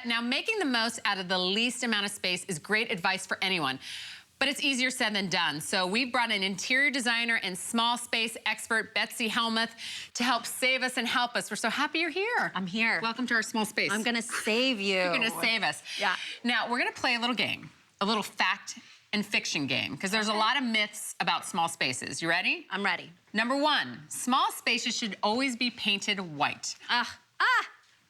Now, making the most out of the least amount of space is great advice for anyone, but it's easier said than done. So we brought an interior designer and small space expert, Betsy Helmuth, to help save us and help us. We're so happy you're here. I'm here. Welcome to our small space. I'm gonna save you. You're gonna save us. Yeah. Now, we're gonna play a little game, a little fact and fiction game, because there's a lot of myths about small spaces. You ready? I'm ready. Number one, small spaces should always be painted white.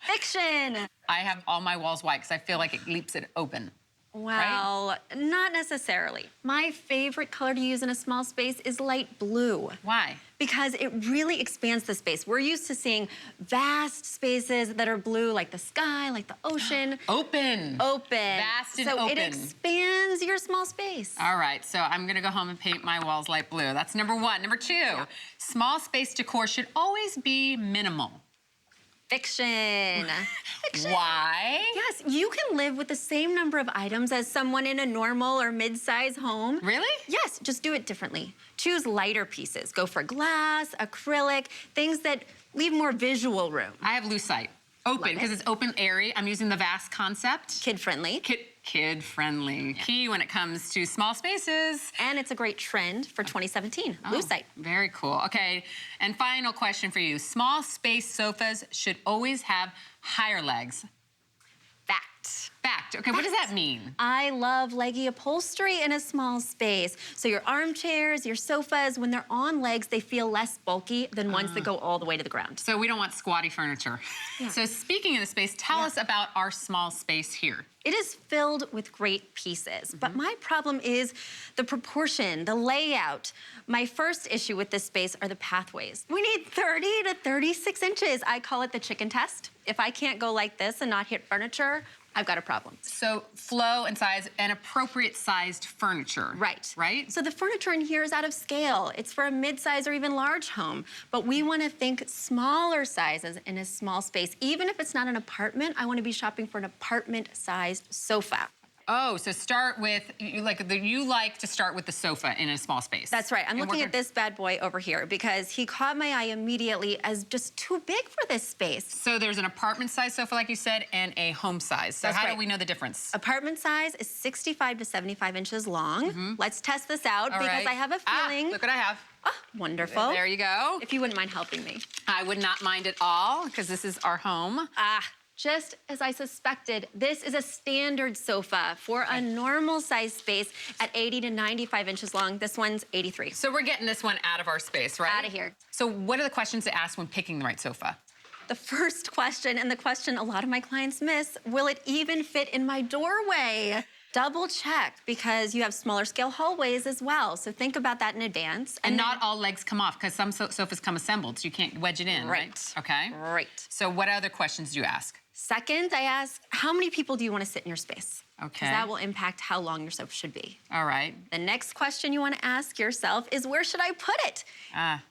Fiction. I have all my walls white because I feel like it leaves it open. Well, not necessarily. My favorite color to use in a small space is light blue. Why? Because it really expands the space. We're used to seeing vast spaces that are blue, like the sky, like the ocean. Open. Vast and so open. It expands your small space. All right, so I'm gonna go home and paint my walls light blue. That's number one. Number two, small space decor should always be minimal. Fiction. Fiction. Why? Yes, you can live with the same number of items as someone in a normal or mid-size home. Really? Yes, just do it differently. Choose lighter pieces. Go for glass, acrylic, things that leave more visual room. I have lucite. Open, because it's open airy. I'm using the vast concept. Kid-friendly. Kid-friendly. Yeah. Key when it comes to small spaces. And it's a great trend for 2017, lucite. Very cool. Okay, and final question for you. Small space sofas should always have higher legs. Fact. Fact. Okay, what does that mean? I love leggy upholstery in a small space. So your armchairs, your sofas, when they're on legs, they feel less bulky than ones that go all the way to the ground. So we don't want squatty furniture. Yeah. So speaking of the space, tell us about our small space here. It is filled with great pieces, but my problem is the proportion, the layout. My first issue with this space are the pathways. We need 30 to 36 inches. I call it the chicken test. If I can't go like this and not hit furniture, I've got a problem. So flow and size and appropriate sized furniture. Right. Right? So the furniture in here is out of scale. It's for a mid-size or even large home. But we want to think smaller sizes in a small space. Even if it's not an apartment, I want to be shopping for an apartment-sized sofa. Oh, so start with, you like to start with the sofa in a small space. That's right. I'm looking at this bad boy over here because he caught my eye immediately as just too big for this space. So there's an apartment size sofa, like you said, and a home size. So how do we know the difference? Apartment size is 65 to 75 inches long. Let's test this out because I have a feeling. Look what I have. Oh, wonderful. There you go. If you wouldn't mind helping me. I would not mind at all because this is our home. Just as I suspected, this is a standard sofa for a normal size space at 80 to 95 inches long. This one's 83. So we're getting this one out of our space, right? Out of here. So what are the questions to ask when picking the right sofa? The first question, and the question a lot of my clients miss, will it even fit in my doorway? Double check, because you have smaller scale hallways as well. So think about that in advance. And not all legs come off, because some sofas come assembled, so you can't wedge it in, right? Okay. Right. So what other questions do you ask? Second, I ask, how many people do you want to sit in your space? Okay. Because that will impact how long your sofa should be. All right. The next question you want to ask yourself is, where should I put it?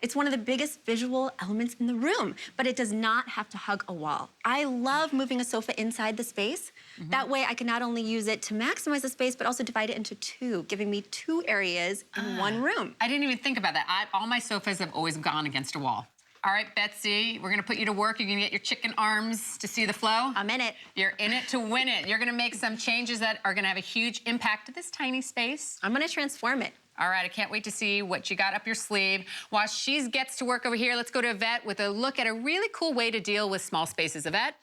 It's one of the biggest visual elements in the room, but it does not have to hug a wall. I love moving a sofa inside the space. That way I can not only use it to maximize the space, but also divide it into two, giving me two areas in one room. I didn't even think about that. All my sofas have always gone against a wall. All right, Betsy, we're gonna put you to work. You're gonna get your chicken arms to see the flow. I'm in it. You're in it to win it. You're gonna make some changes that are gonna have a huge impact to this tiny space. I'm gonna transform it. All right, I can't wait to see what you got up your sleeve. While she gets to work over here, let's go to Yvette with a look at a really cool way to deal with small spaces. Yvette?